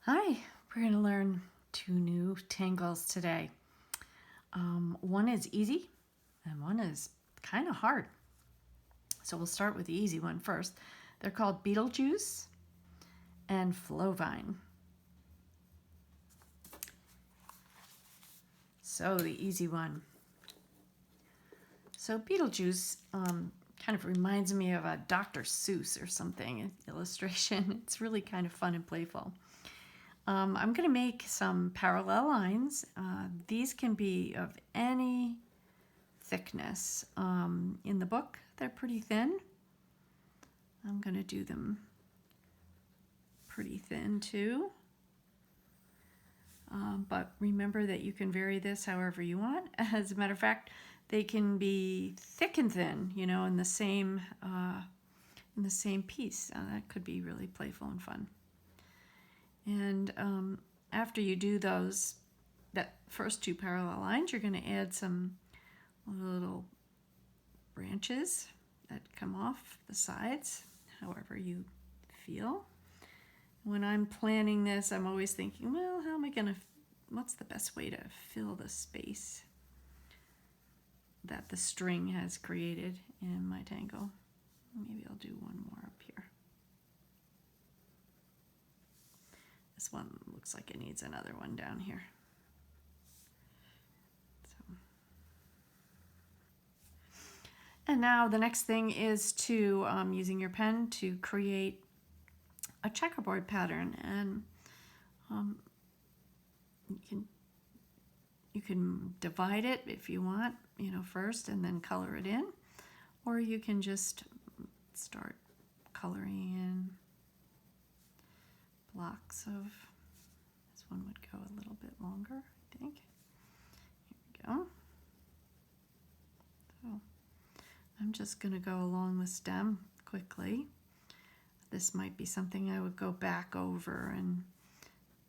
Hi, we're going to learn two new tangles today. One is easy and one is kind of hard. So we'll start with the easy one first. They're called Beetlejuice and Flowvine. So the easy one. So Beetlejuice kind of reminds me of a Dr. Seuss or something illustration. It's really kind of fun and playful. I'm going to make some parallel lines. These can be of any thickness. In the book, they're pretty thin. I'm going to do them pretty thin too. But remember that you can vary this however you want. As a matter of fact, they can be thick and thin, in the same piece. That could be really playful and fun. And after you do that first two parallel lines, you're going to add some little branches that come off the sides, however you feel. When I'm planning this, I'm always thinking, well, what's the best way to fill the space that the string has created in my tangle? Maybe I'll do one more up here. This one looks like it needs another one down here. And now the next thing is to, using your pen, to create a checkerboard pattern. And you can divide it if you want, first and then color it in. Or you can just start coloring in blocks of, this one would go a little bit longer, I think. Here we go. So I'm just going to go along the stem quickly. This might be something I would go back over and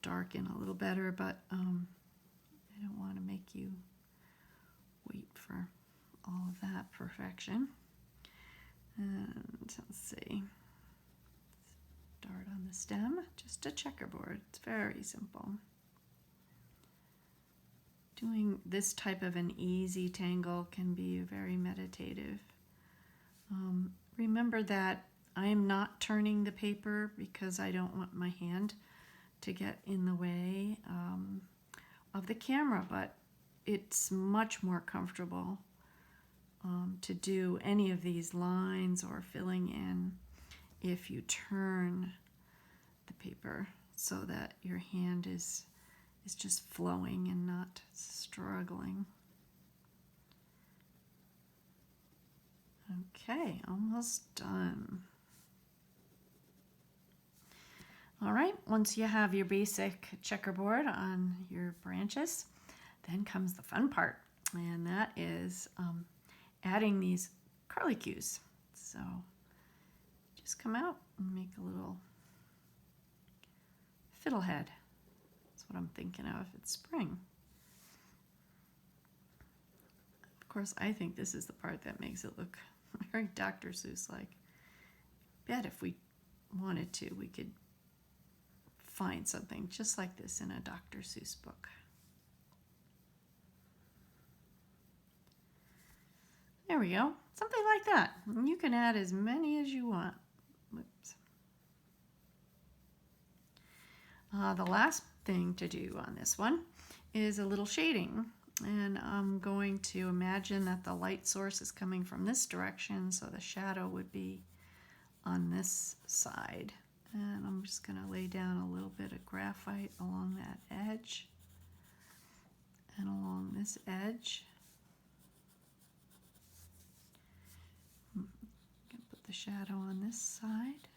darken a little better, but I don't want to make you wait for all of that perfection. And let's see. Start on the stem, just a checkerboard. It's very simple. Doing this type of an easy tangle can be very meditative. Remember that I am not turning the paper because I don't want my hand to get in the way of the camera, but it's much more comfortable to do any of these lines or filling in if you turn the paper so that your hand is just flowing and not struggling. Okay, almost done. All right, once you have your basic checkerboard on your branches, then comes the fun part, and that is adding these curlicues. So just come out and make a little fiddlehead. That's what I'm thinking of. It's spring. Of course, I think this is the part that makes it look very Dr. Seuss-like. Bet if we wanted to, we could find something just like this in a Dr. Seuss book. There we go. Something like that. And you can add as many as you want. Whoops. The last thing to do on this one is a little shading. And I'm going to imagine that the light source is coming from this direction, so the shadow would be on this side. And I'm just going to lay down a little bit of graphite along that edge and along this edge. I'm going to put the shadow on this side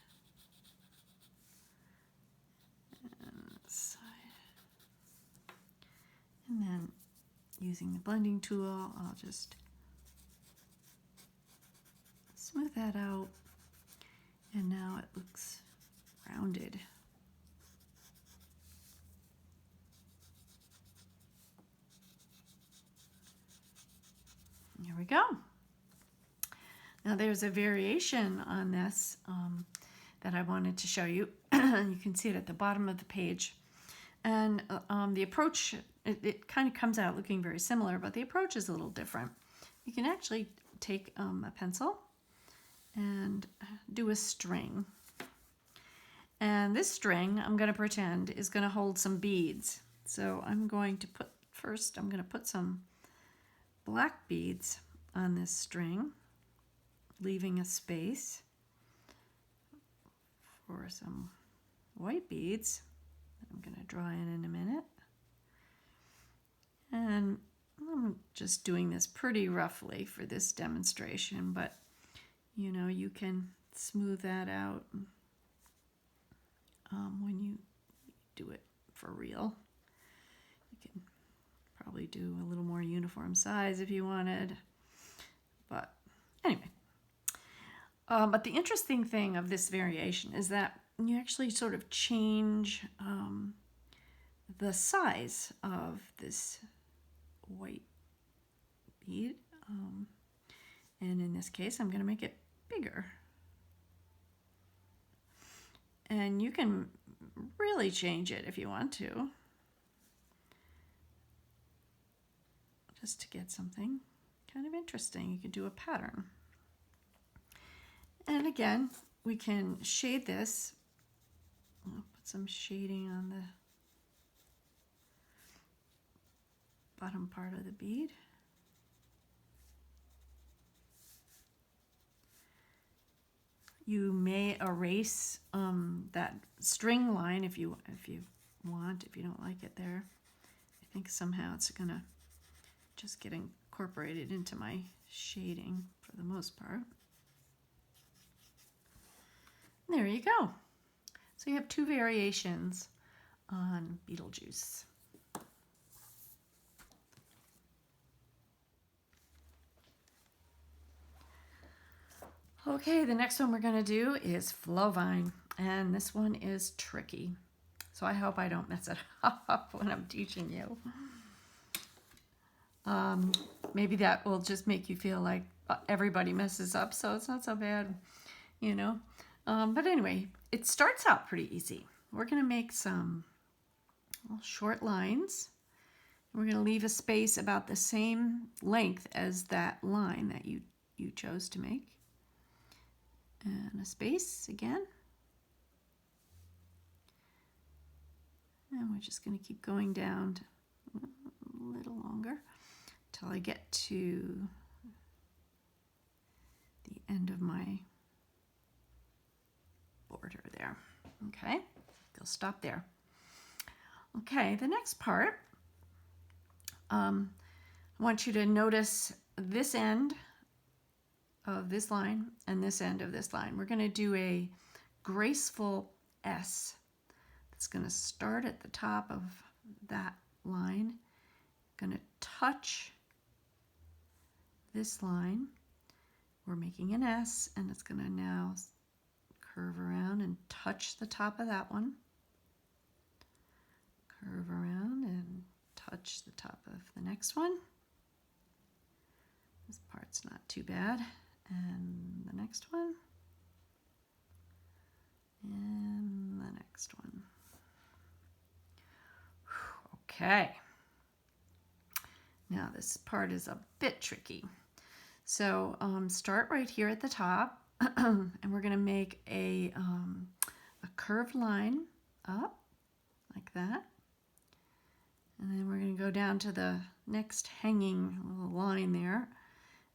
and this side. And then using the blending tool, I'll just smooth that out, and now it looks rounded. There we go. Now there's a variation on this that I wanted to show you. You can see it at the bottom of the page. And the approach, it kind of comes out looking very similar, but the approach is a little different. You can actually take a pencil and do a string. And this string, I'm going to pretend, is going to hold some beads. So I'm going to put some black beads on this string, leaving a space for some white beads that I'm going to draw in a minute. And I'm just doing this pretty roughly for this demonstration, but you know, you can smooth that out when you do it for real. You can probably do a little more uniform size if you wanted, but anyway. But the interesting thing of this variation is that you actually sort of change the size of this white bead. And in this case, I'm going to make it bigger. And you can really change it if you want to, just to get something kind of interesting. You can do a pattern. And again, we can shade this. I'll put some shading on the bottom part of the bead. You may erase that string line if you want, if you don't like it there. I think somehow it's gonna just get incorporated into my shading for the most part. There you go. So you have two variations on Beetlejuice. Okay, the next one we're going to do is Flowvine, and this one is tricky. So I hope I don't mess it up when I'm teaching you. Maybe that will just make you feel like everybody messes up, so it's not so bad, you know. But anyway, it starts out pretty easy. We're going to make some short lines. We're going to leave a space about the same length as that line that you chose to make. And a space again. And we're just going to keep going down a little longer until I get to the end of my border there. Okay, I'll stop there. Okay, the next part, I want you to notice this end of this line and this end of this line. We're going to do a graceful S. It's going to start at the top of that line, going to touch this line. We're making an S, and it's going to now curve around and touch the top of that one. Curve around and touch the top of the next one. This part's not too bad. And the next one. And the next one. Okay. Now this part is a bit tricky. So start right here at the top, and we're going to make a curved line up like that. And then we're going to go down to the next hanging little line there.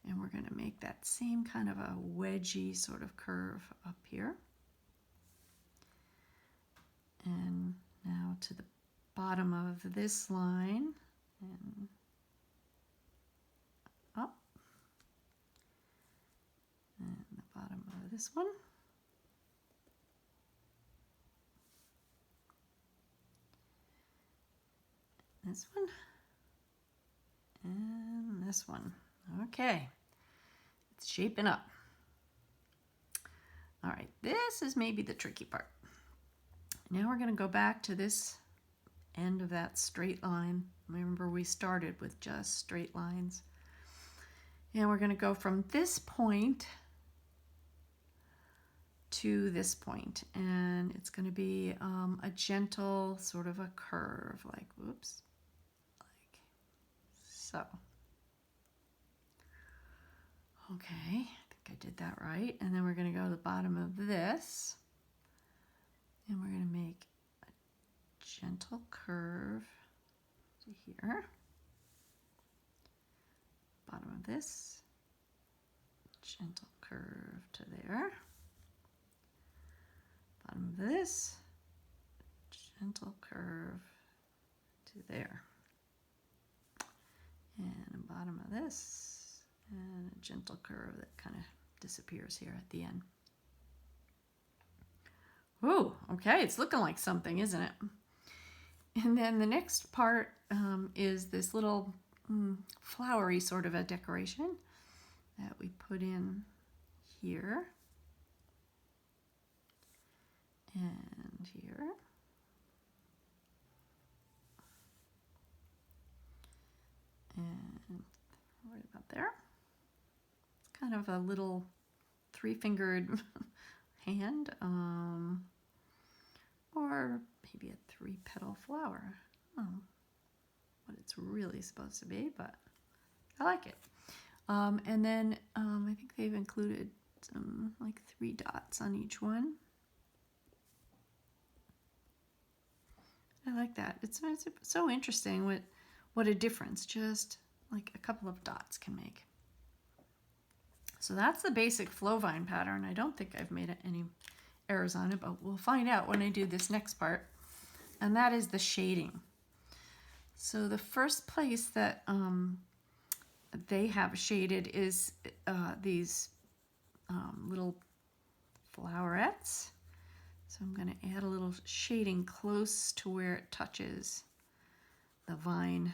And we're going to make that same kind of a wedgy sort of curve up here. And now to the bottom of this line and up. And the bottom of this one. This one. And this one. Okay, it's shaping up. All right, this is maybe the tricky part. Now we're going to go back to this end of that straight line. Remember, we started with just straight lines. And we're going to go from this point to this point, and it's going to be a gentle sort of a curve, like whoops, like so. Okay, I think I did that right. And then we're going to go to the bottom of this, and we're going to make a gentle curve to here. Bottom of this, gentle curve to there. Bottom of this, gentle curve to there. And bottom of this, and a gentle curve that kind of disappears here at the end. Ooh, okay, it's looking like something, isn't it? And then the next part is this little flowery sort of a decoration that we put in here and here. And right about there. It's kind of a little three-fingered hand, or maybe a three-petal flower. Oh, what it's really supposed to be, but I like it. And then I think they've included some like 3 dots on each one. I like that. It's so interesting what a difference just like a couple of dots can make. So that's the basic flow vine pattern. I don't think I've made any errors on it, but we'll find out when I do this next part. And that is the shading. So the first place that they have shaded is these little flowerets. So I'm going to add a little shading close to where it touches the vine.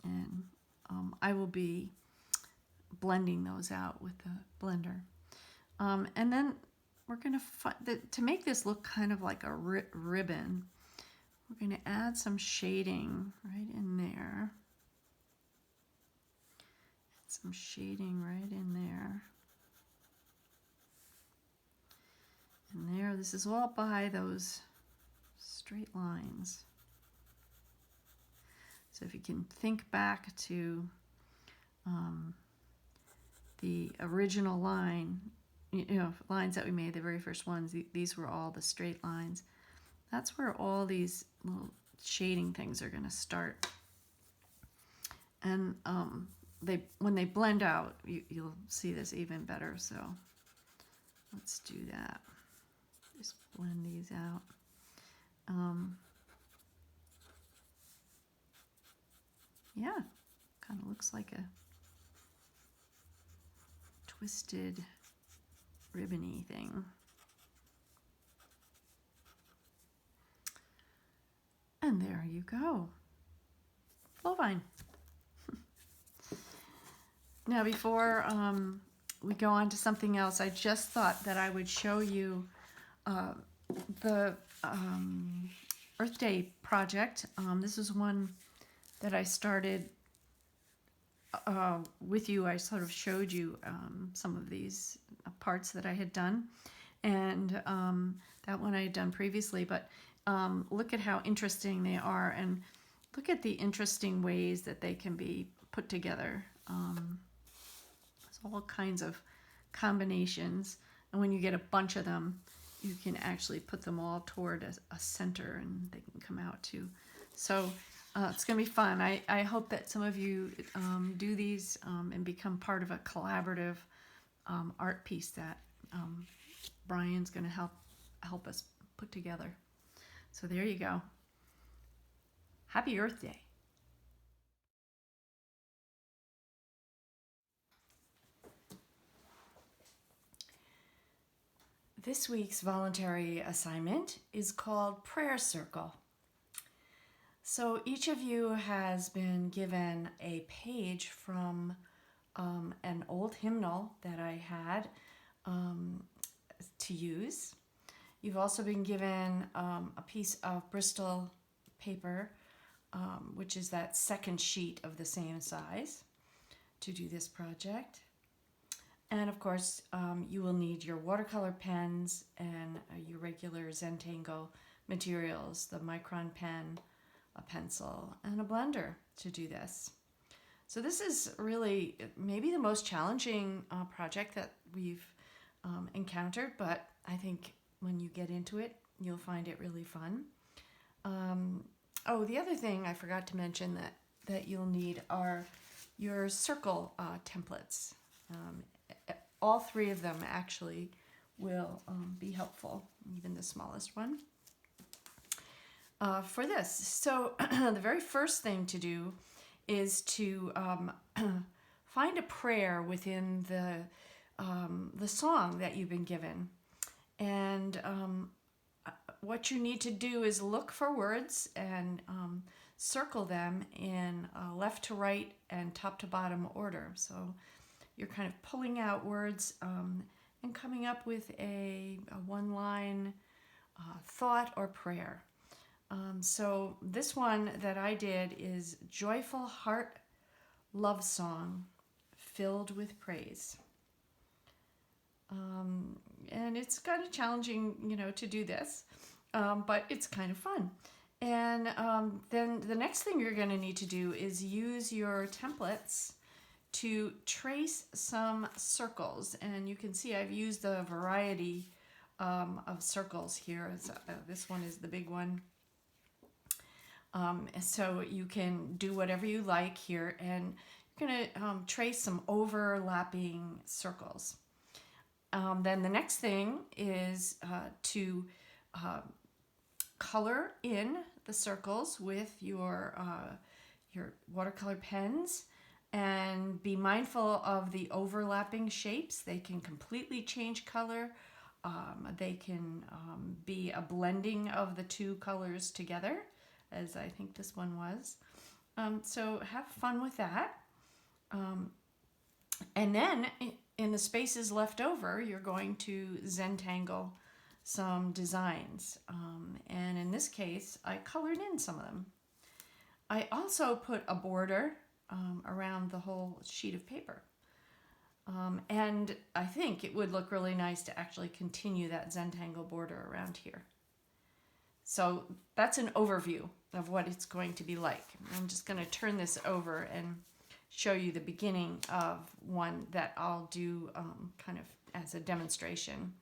And I will be blending those out with the blender. And then we're going to make this look kind of like a ribbon, we're going to add some shading right in there. Some shading right in there. And there, this is all by those straight lines. So if you can think back to the original line, lines that we made, the very first ones, these were all the straight lines. That's where all these little shading things are going to start. And when they blend out, you'll see this even better. So let's do that. Just blend these out. Yeah, kind of looks like a twisted ribbony thing. And there you go. Flow vine. Now before we go on to something else, I just thought that I would show you the Earth Day project. This is one that I started with you. I sort of showed you some of these parts that I had done, and that one I had done previously, but look at how interesting they are, and look at the interesting ways that they can be put together. There's all kinds of combinations, and when you get a bunch of them, you can actually put them all toward a center, and they can come out too. So it's going to be fun. I hope that some of you do these and become part of a collaborative art piece that Brian's going to help us put together. So there you go. Happy Earth Day. This week's voluntary assignment is called Prayer Circle. So each of you has been given a page from an old hymnal that I had to use. You've also been given a piece of Bristol paper, which is that second sheet of the same size, to do this project. And of course, you will need your watercolor pens and your regular Zentangle materials, the micron pen, a pencil, and a blender to do this. So this is really maybe the most challenging project that we've encountered, but I think when you get into it, you'll find it really fun. Oh, the other thing I forgot to mention that you'll need are your circle templates. All three of them actually will be helpful, even the smallest one, for this. So the very first thing to do is to find a prayer within the song that you've been given. And what you need to do is look for words and circle them in left to right and top to bottom order. So you're kind of pulling out words and coming up with a one-line thought or prayer. So this one that I did is Joyful Heart Love Song Filled with Praise. And it's kind of challenging, to do this, but it's kind of fun. And then the next thing you're going to need to do is use your templates to trace some circles. And you can see I've used a variety of circles here. So, this one is the big one. So you can do whatever you like here, and you're going to trace some overlapping circles. Then the next thing is to color in the circles with your watercolor pens, and be mindful of the overlapping shapes. They can completely change color. They can be a blending of the two colors together, as I think this one was. So have fun with that. And then in the spaces left over, you're going to Zentangle some designs. And in this case, I colored in some of them. I also put a border around the whole sheet of paper. And I think it would look really nice to actually continue that Zentangle border around here. So that's an overview of what it's going to be like. I'm just going to turn this over and show you the beginning of one that I'll do kind of as a demonstration.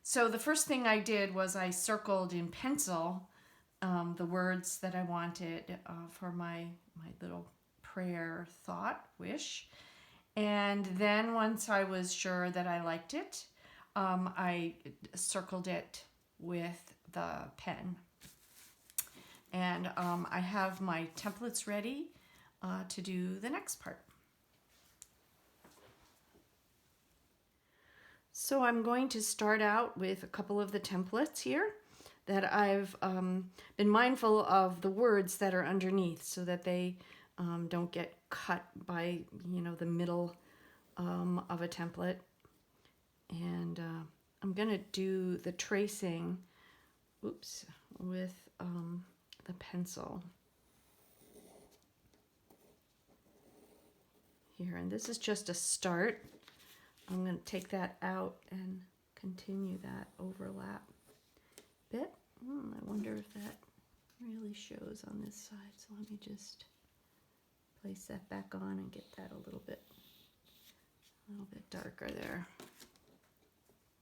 So the first thing I did was I circled in pencil the words that I wanted for my little prayer thought wish. And then once I was sure that I liked it, I circled it with the pen. And I have my templates ready to do the next part. So I'm going to start out with a couple of the templates here that I've been mindful of the words that are underneath so that they don't get cut by, the middle of a template. And I'm going to do the tracing, with the pencil here. And this is just a start. I'm going to take that out and continue that overlap bit. I wonder if that really shows on this side. So let me just place that back on and get that a little bit darker there.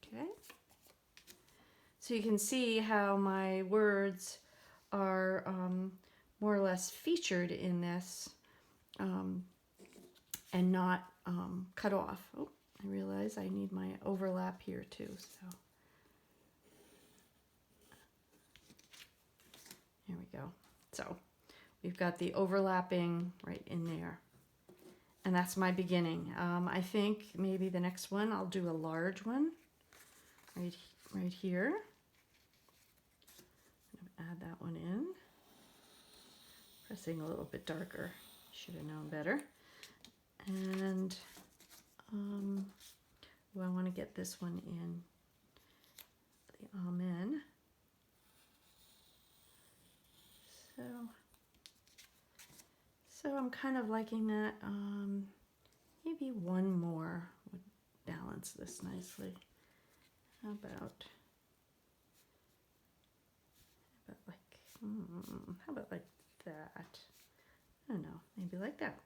Okay. So you can see how my words are more or less featured in this and not cut off. Oh, I realize I need my overlap here too. So here we go. So we've got the overlapping right in there. And that's my beginning. I think maybe the next one I'll do a large one right here. Add that one in. Pressing a little bit darker. Should have known better. And I want to get this one in the amen. So I'm kind of liking that. Maybe one more would balance this nicely. How about like that? I don't know, maybe like that.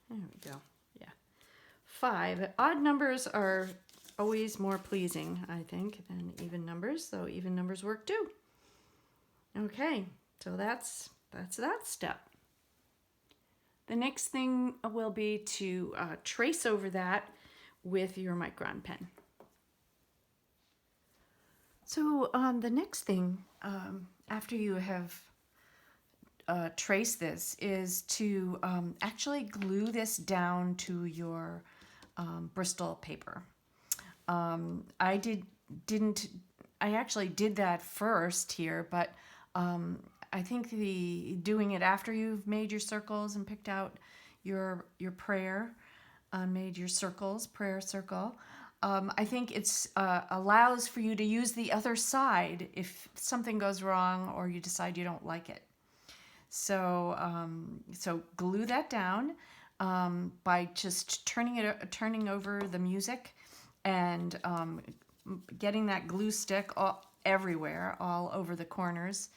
There we go. Yeah. 5. Odd numbers are always more pleasing, I think, than even numbers, though even numbers work too. Okay, so that's that step. The next thing will be to trace over that with your micron pen. So the next thing after you have traced this is to actually glue this down to your Bristol paper. I actually did that first here, but I think doing it after you've made your circles and picked out your prayer, made your circles, prayer circle, I think it's allows for you to use the other side if something goes wrong or you decide you don't like it. So so glue that down by just turning over the music and getting that glue stick everywhere, all over the corners,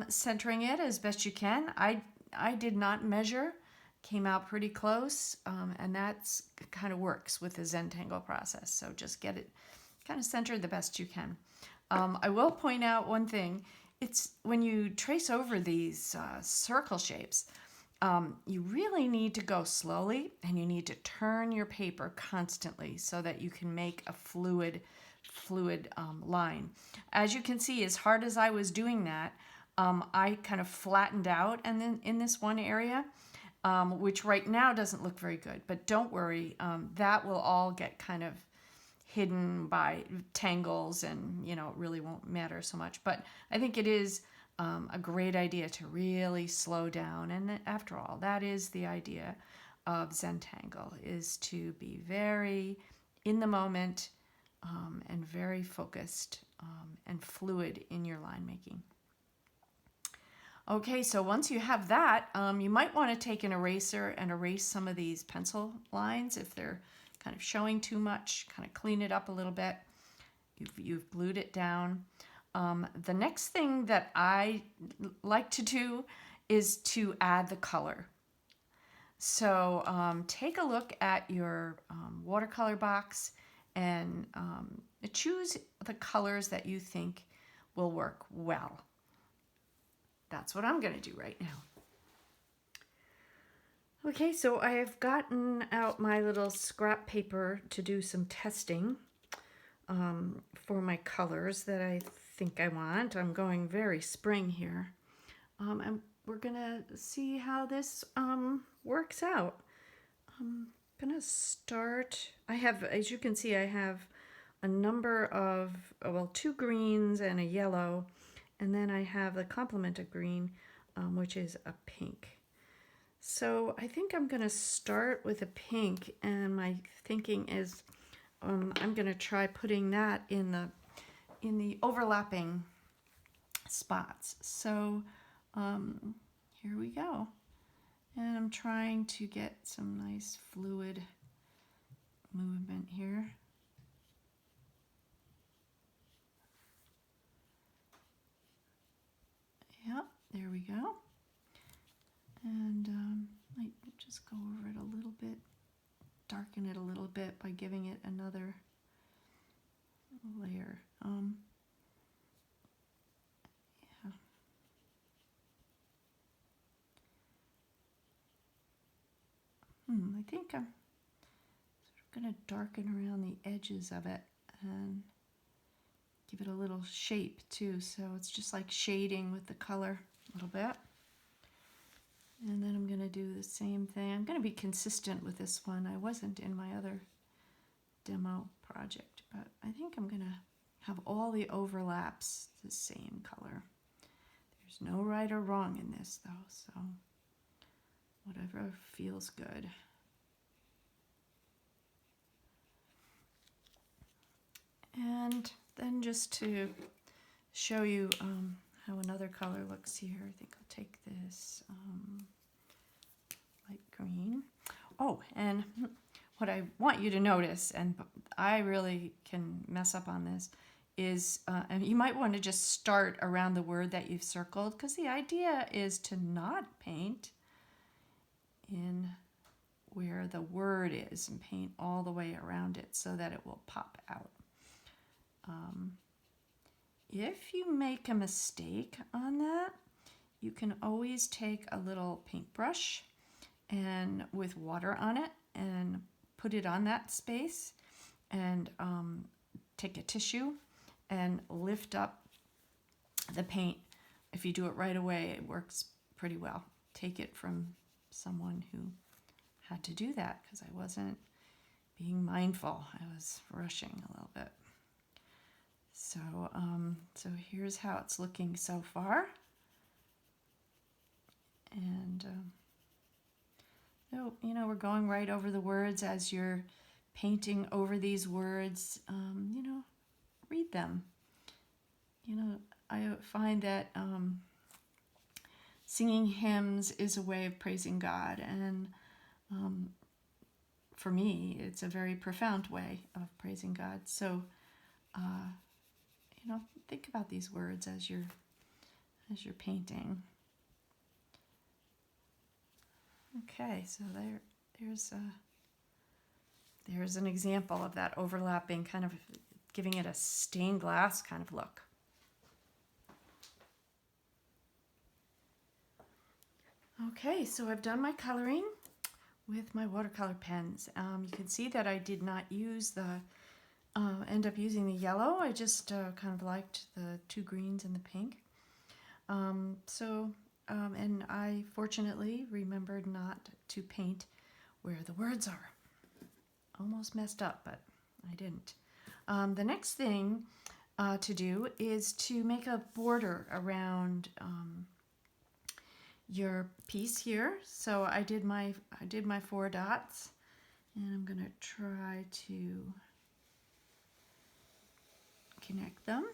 centering it as best you can. I did not measure, came out pretty close, and that's kind of works with the Zentangle process. So just get it kind of centered the best you can. I will point out one thing. It's when you trace over these circle shapes, you really need to go slowly and you need to turn your paper constantly so that you can make a fluid line. As you can see, as hard as I was doing that, I kind of flattened out and then in this one area, which right now doesn't look very good, but don't worry, that will all get kind of hidden by tangles and it really won't matter so much. But I think it is a great idea to really slow down, and after all, that is the idea of Zentangle, is to be very in the moment and very focused and fluid in your line making. Okay, so once you have that, you might want to take an eraser and erase some of these pencil lines if they're kind of showing too much, kind of clean it up a little bit. You've glued it down. The next thing that I like to do is to add the color. So take a look at your watercolor box and choose the colors that you think will work well. That's what I'm going to do right now. Okay, so I have gotten out my little scrap paper to do some testing for my colors that I think I want. I'm going very spring here. And we're going to see how this works out. I'm going to start. I have, as you can see, I have a number of, well, 2 greens and a yellow. And then I have the complement of green, which is a pink. So I think I'm going to start with a pink, and my thinking is I'm going to try putting that in the overlapping spots. So here we go. And I'm trying to get some nice fluid movement here. Yep, there we go. And might just go over it a little bit, darken it a little bit by giving it another layer. Yeah. I think I'm sort of going to darken around the edges of it and give it a little shape too. So it's just like shading with the color a little bit. And then I'm going to do the same thing. I'm going to be consistent with this one. I wasn't in my other demo project, but I think I'm going to have all the overlaps the same color. There's no right or wrong in this though, so whatever feels good. And then just to show you how another color looks here, I think I'll take this light green. Oh, and what I want you to notice, and I really can mess up on this, is, and you might want to just start around the word that you've circled, because the idea is to not paint in where the word is and paint all the way around it so that it will pop out. If you make a mistake on that, you can always take a little paintbrush and with water on it and put it on that space, and take a tissue and lift up the paint. If you do it right away, it works pretty well. Take it from someone who had to do that, because I wasn't being mindful. I was rushing a little bit. So, so here's how it's looking so far. And so, you know, we're going right over the words as you're painting over these words. You know, read them. You know, I find that singing hymns is a way of praising God, and for me, it's a very profound way of praising God. So, you know, think about these words as you're painting. Okay, so there's an example of that overlapping, kind of giving it a stained glass kind of look. Okay, so I've done my coloring with my watercolor pens. You can see that I did not use end up using the yellow. I just kind of liked the two greens and the pink. And I fortunately remembered not to paint where the words are. Almost messed up, but I didn't. The next thing to do is to make a border around your piece here. So I did my 4 dots, and I'm going to try to connect them.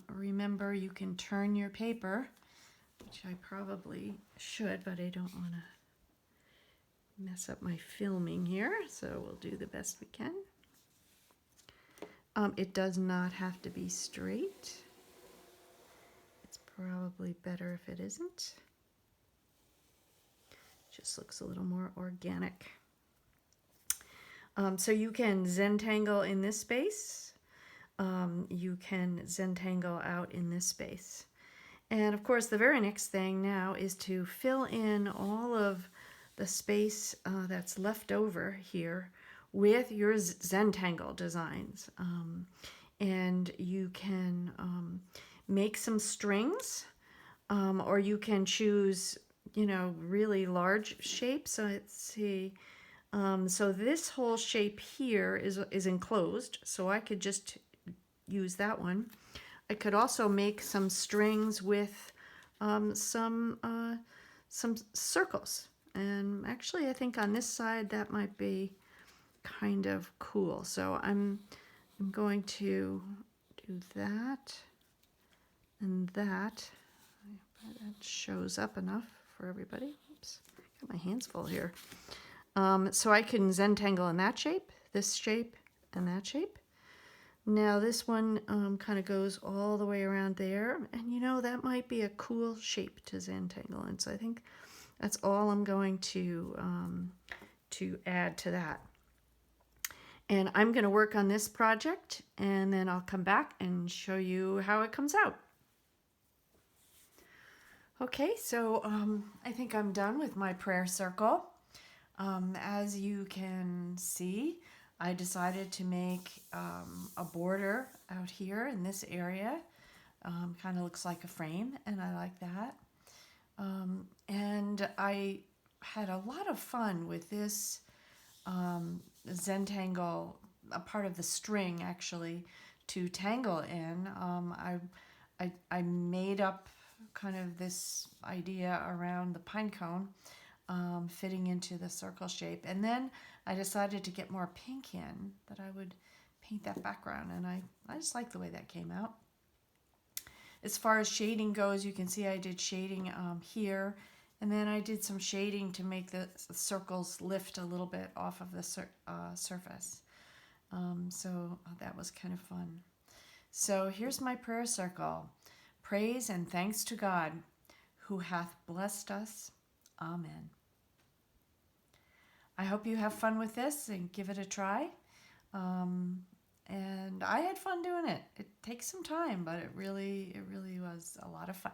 Remember, you can turn your paper, which I probably should, but I don't want to mess up my filming here, so we'll do the best we can. It does not have to be straight. It's probably better if it isn't. Just looks a little more organic. So you can Zentangle in this space. You can Zentangle out in this space. And of course, the very next thing now is to fill in all of the space that's left over here with your Zentangle designs. And you can make some strings, or you can choose, you know, really large shapes. So let's see. So this whole shape here is enclosed, so I could just use that one. I could also make some strings with some circles, and actually I think on this side that might be kind of cool. So I'm going to do that and that. That shows up enough for everybody. Oops, got my hands full here. So I can Zentangle in that shape, this shape, and that shape. Now this one kind of goes all the way around there, and you know, that might be a cool shape to Zentangle in. So I think that's all I'm going to add to that. And I'm going to work on this project, and then I'll come back and show you how it comes out. Okay, so I think I'm done with my prayer circle. As you can see, I decided to make a border out here in this area. Kind of looks like a frame, and I like that. And I had a lot of fun with this Zentangle, a part of the string actually, to tangle in. I made up kind of this idea around the pine cone, fitting into the circle shape, and then I decided to get more pink in, that I would paint that background, and I just like the way that came out. As far as shading goes, you can see I did shading here, And then I did some shading to make the circles lift a little bit off of the surface. So that was kind of fun. So here's my prayer circle. Praise and thanks to God, who hath blessed us. Amen. I hope you have fun with this and give it a try. And I had fun doing it. It takes some time, but it really was a lot of fun.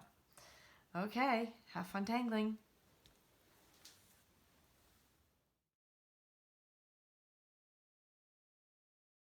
Okay, have fun tangling.